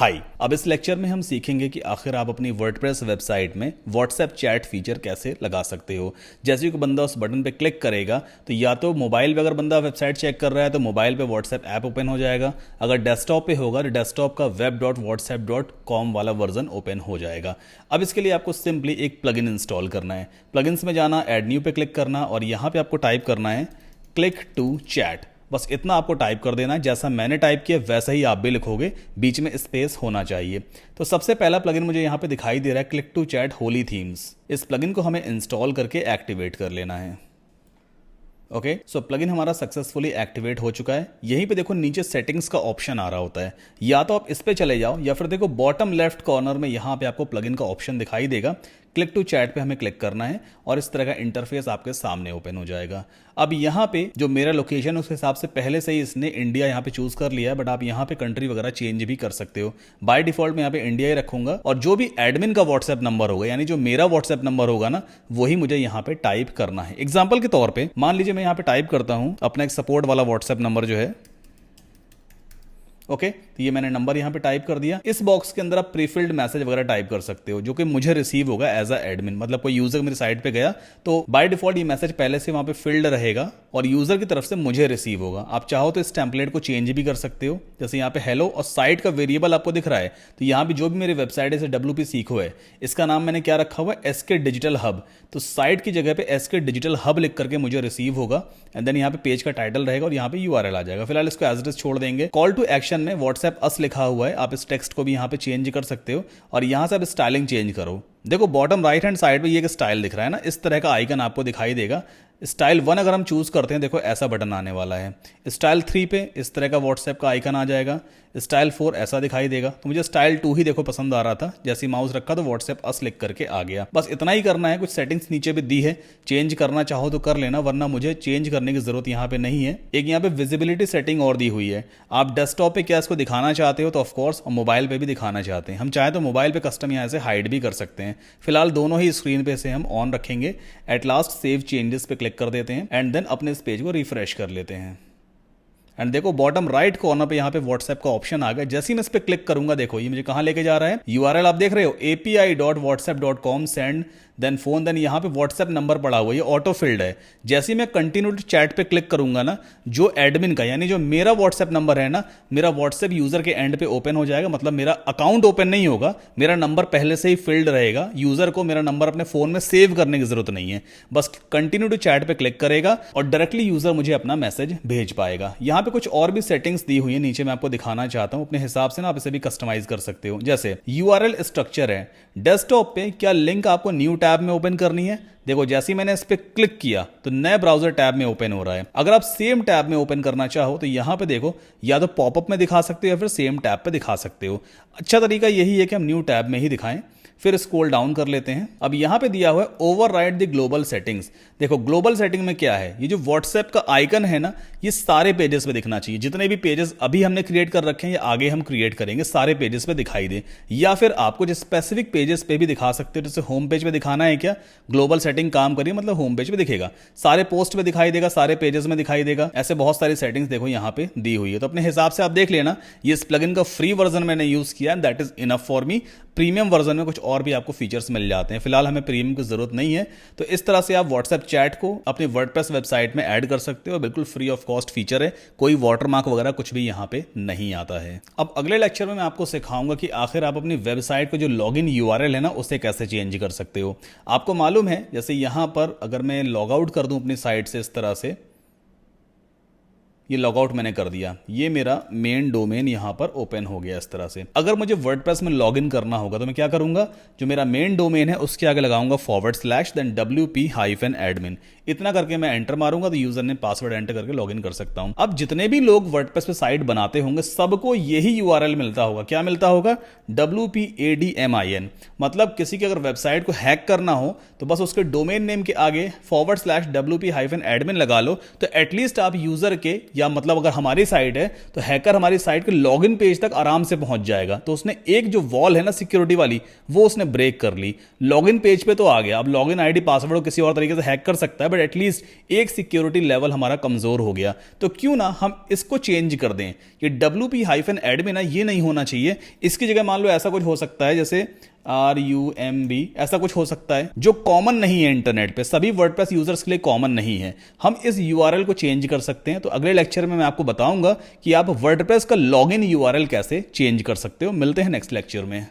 हाय, अब इस लेक्चर में हम सीखेंगे कि आखिर आप अपनी वर्डप्रेस वेबसाइट में व्हाट्सएप चैट फीचर कैसे लगा सकते हो। जैसे ही कोई बंदा उस बटन पे क्लिक करेगा तो या तो मोबाइल पे अगर बंदा वेबसाइट चेक कर रहा है तो मोबाइल पे व्हाट्सएप ऐप ओपन हो जाएगा, अगर डेस्कटॉप पे होगा तो डेस्कटॉप का web.whatsapp.com वाला वर्जन ओपन हो जाएगा। अब इसके लिए आपको सिंपली एक प्लगइन इंस्टॉल करना है। प्लगइन्स में जाना, ऐड न्यू पे क्लिक करना और यहाँ पे आपको टाइप करना है क्लिक टू चैट। बस इतना आपको टाइप कर देना है, जैसा मैंने टाइप किया वैसा ही आप भी लिखोगे, बीच में स्पेस होना चाहिए। तो सबसे पहला प्लगइन मुझे यहाँ पे दिखाई दे रहा है click to chat Holi Themes. इस प्लगइन को हमें इंस्टॉल करके एक्टिवेट कर लेना है। ओके, सो प्लगइन हमारा सक्सेसफुली एक्टिवेट हो चुका है। यहीं पे देखो नीचे सेटिंग्स का ऑप्शन आ रहा होता है, या तो आप इस पे चले जाओ या फिर देखो बॉटम लेफ्ट कॉर्नर में यहाँ पे आपको प्लगइन का ऑप्शन दिखाई देगा। क्लिक टू चैट पे हमें क्लिक करना है और इस तरह का इंटरफेस आपके सामने ओपन हो जाएगा। अब यहाँ पे जो मेरा लोकेशन है उस हिसाब से पहले से ही इसने इंडिया यहाँ पे चूज कर लिया है, बट आप यहाँ पे कंट्री वगैरह चेंज भी कर सकते हो। बाय डिफॉल्ट मैं यहाँ पे इंडिया ही रखूंगा और जो भी एडमिन का व्हाट्सएप नंबर होगा, यानी जो मेरा व्हाट्सएप नंबर होगा ना, वही मुझे यहाँ पे टाइप करना है। एग्जाम्पल के तौर पर मान लीजिए मैं यहाँ पे टाइप करता हूँ अपना एक सपोर्ट वाला व्हाट्सएप नंबर जो है। ओके, तो ये मैंने नंबर यहाँ पे टाइप कर दिया। इस बॉक्स के अंदर आप प्रीफिल्ड मैसेज वगैरह टाइप कर सकते हो जो कि मुझे रिसीव होगा एज अ एडमिन। मतलब कोई यूजर मेरी साइट पे गया तो बाय डिफॉल्ट ये मैसेज पहले से वहां पे फिल्ड रहेगा और यूजर की तरफ से मुझे रिसीव होगा। आप चाहो तो इस टेम्पलेट को चेंज भी कर सकते हो, जैसे यहाँ पे हेलो और साइट का वेरिएबल आपको दिख रहा है, तो यहाँ पे जो भी मेरी वेबसाइट है WP सीखो है, इसका नाम मैंने क्या रखा हुआ है SK डिजिटल हब। तो साइट की जगह पे SK डिजिटल हब लिख करके मुझे रिसीव होगा एंड देन यहाँ पे पेज का टाइटल रहेगा और यहाँ पे URL आ जाएगा। फिलहाल इसको एज इट इज छोड़ देंगे। कॉल टू एक्शन में व्हाट्सएप अस लिखा हुआ है, आप इस टेक्स्ट को भी यहाँ पे चेंज कर सकते हो और यहाँ से आप स्टाइलिंग चेंज करो। देखो बॉटम राइट हैंड साइड पे ये एक स्टाइल दिख रहा है ना, इस तरह का आइकन आपको दिखाई देगा। स्टाइल 1 अगर हम चूज करते हैं, देखो ऐसा बटन आने वाला है। स्टाइल 3 पे इस तरह का व्हाट्सएप का आइकन आ जाएगा। स्टाइल 4 ऐसा दिखाई देगा। तो मुझे स्टाइल 2 ही देखो पसंद आ रहा था, जैसे माउस रखा तो व्हाट्सएप अस लिख करके आ गया। बस इतना ही करना है। कुछ सेटिंग्स नीचे भी दी है, चेंज करना चाहो तो कर लेना, वरना मुझे चेंज करने की जरूरत यहाँ पे नहीं है। एक यहाँ पे विजिबिलिटी सेटिंग और दी हुई है। आप डेस्कटॉप पे क्या इसको दिखाना चाहते हो तो ऑफकोर्स मोबाइल पे भी दिखाना चाहते हैं। हम चाहे तो मोबाइल पे कस्टम यहाँ से हाइड भी कर सकते हैं। फिलहाल दोनों ही स्क्रीन पे से हम ऑन रखेंगे। एट लास्ट सेव चेंजेस पे क्लिक कर देते हैं एंड देन अपने इस पेज को रिफ्रेश कर लेते हैं। एंड देखो बॉटम राइट कॉर्नर पे यहाँ पे व्हाट्सएप का ऑप्शन आ गया। जैसे ही मैं इस पे क्लिक करूंगा, देखो ये मुझे कहां लेके जा रहा है। URL आप देख रहे हो api.whatsapp.com send then phone, then यहाँ पे व्हाट्सएप नंबर पड़ा हुआ है, ये ऑटो फिल्ड है। जैसे ही मैं कंटिन्यू टू चैट पे क्लिक करूंगा ना, जो एडमिन का यानी जो मेरा व्हाट्सएप नंबर है ना, मेरा व्हाट्सएप यूजर के एंड पे ओपन हो जाएगा। मतलब मेरा अकाउंट ओपन नहीं होगा, मेरा नंबर पहले से ही फिल्ड रहेगा। यूजर को मेरा नंबर अपने फोन में सेव करने की जरूरत नहीं है, बस कंटिन्यू टू चैट पे क्लिक करेगा और डायरेक्टली यूजर मुझे अपना मैसेज भेज पाएगा। यहाँ पे कुछ और भी सेटिंग्स दी हुई है, नीचे मैं आपको दिखाना चाहता हूं। अपने हिसाब से ना आप इसे भी कस्टमाइज कर सकते हो। जैसे URL स्ट्रक्चर है, डेस्कटॉप पे क्या लिंक आपको न्यू टैब में ओपन करनी है। देखो जैसे ही मैंने इस पे क्लिक किया तो नए ब्राउजर टैब में ओपन हो रहा है। अगर आप सेम टैब में ओपन करना चाहो तो यहां पे देखो, या तो पॉपअप में दिखा सकते हो या फिर सेम टैब पे दिखा सकते हो। अच्छा तरीका यही है कि हम न्यू टैब में ही दिखाएं। फिर स्क्रॉल डाउन कर लेते हैं। अब यहां पे दिया हुआ है ओवरराइड द ग्लोबल सेटिंग्स। देखो ग्लोबल सेटिंग में क्या है, ये जो व्हाट्सएप का आइकन है ना, ये सारे पेजेस पे दिखना चाहिए। जितने भी पेजेस अभी हमने क्रिएट कर रखे हैं या आगे हम क्रिएट करेंगे, सारे पेजेस पे दिखाई दे। या फिर आपको जो स्पेसिफिक पेजेस पे भी दिखा सकते हो, जैसे होम पेज पे दिखाना है क्या, ग्लोबल सेटिंग काम करिए, मतलब होम पेज पे दिखेगा, सारे पोस्ट पे दिखाई देगा, सारे पेजेस में दिखाई देगा। ऐसे बहुत सारी सेटिंग्स देखो यहाँ पे दी हुई है, तो अपने हिसाब से आप देख लेना। ये इस प्लगइन का फ्री वर्जन मैंने यूज किया, that is enough for me. Premium version में कुछ और भी आपको फीचर्स मिल जाते हैं। फिलहाल हमें प्रीमियम की जरूरत नहीं है। तो इस तरह से आप व्हाट्सएप चैट को अपनी वर्डप्रेस वेबसाइट में ऐड कर सकते हो। बिल्कुल फ्री ऑफ कॉस्ट फीचर है, कोई वाटरमार्क वगैरह कुछ भी यहाँ पे नहीं आता है। अब अगले लेक्चर में मैं आपको सिखाऊंगा कि आखिर आप अपनी वेबसाइट को जो लॉगिन URL है ना, उसे कैसे चेंज कर सकते हो। आपको मालूम है, जैसे यहां पर अगर मैं लॉग आउट कर दूं अपनी साइट से, इस तरह से ये लॉगआउट मैंने कर दिया, ये मेरा मेन डोमेन यहां पर ओपन हो गया इस तरह से। अगर मुझे वर्डप्रेस में लॉगिन करना होगा तो मैं क्या करूंगा, जो मेरा मेन डोमेन है उसके आगे लगाऊंगा / देन WP-admin। इतना करके मैं एंटर मारूंगा तो यूजर ने पासवर्ड एंटर करके लॉगिन कर सकता हूं। अब जितने भी लोग वर्डप्रेस पे साइट बनाते होंगे सबको यही URL मिलता होगा। क्या मिलता होगा, WP-admin। मतलब किसी की अगर वेबसाइट को हैक करना हो तो बस उसके डोमेन नेम के आगे / WP-admin लगा लो, तो एटलीस्ट आप यूजर के, या मतलब अगर हमारी साइट है तो हैकर हमारी साइट के लॉगिन पेज तक आराम से पहुंच जाएगा। तो उसने एक जो वॉल है ना सिक्योरिटी वाली, वो उसने ब्रेक कर ली। लॉगिन पेज पे तो आ गया, अब लॉगिन आईडी पासवर्ड किसी और तरीके से हैक कर सकता है, बट पर एटलीस्ट एक सिक्योरिटी लेवल हमारा कमज़ोर हो गया। तो क्यों ना हम इसको चेंज कर दें, ये WP-admin ना ये नहीं होना चाहिए, इसकी जगह मान लो ऐसा कुछ हो सकता है जैसे RUMB, ऐसा कुछ हो सकता है जो कॉमन नहीं है इंटरनेट पे, सभी वर्डप्रेस यूजर्स के लिए कॉमन नहीं है। हम इस URL को चेंज कर सकते हैं। तो अगले लेक्चर में मैं आपको बताऊंगा कि आप वर्डप्रेस का लॉगिन URL कैसे चेंज कर सकते हो। मिलते हैं नेक्स्ट लेक्चर में।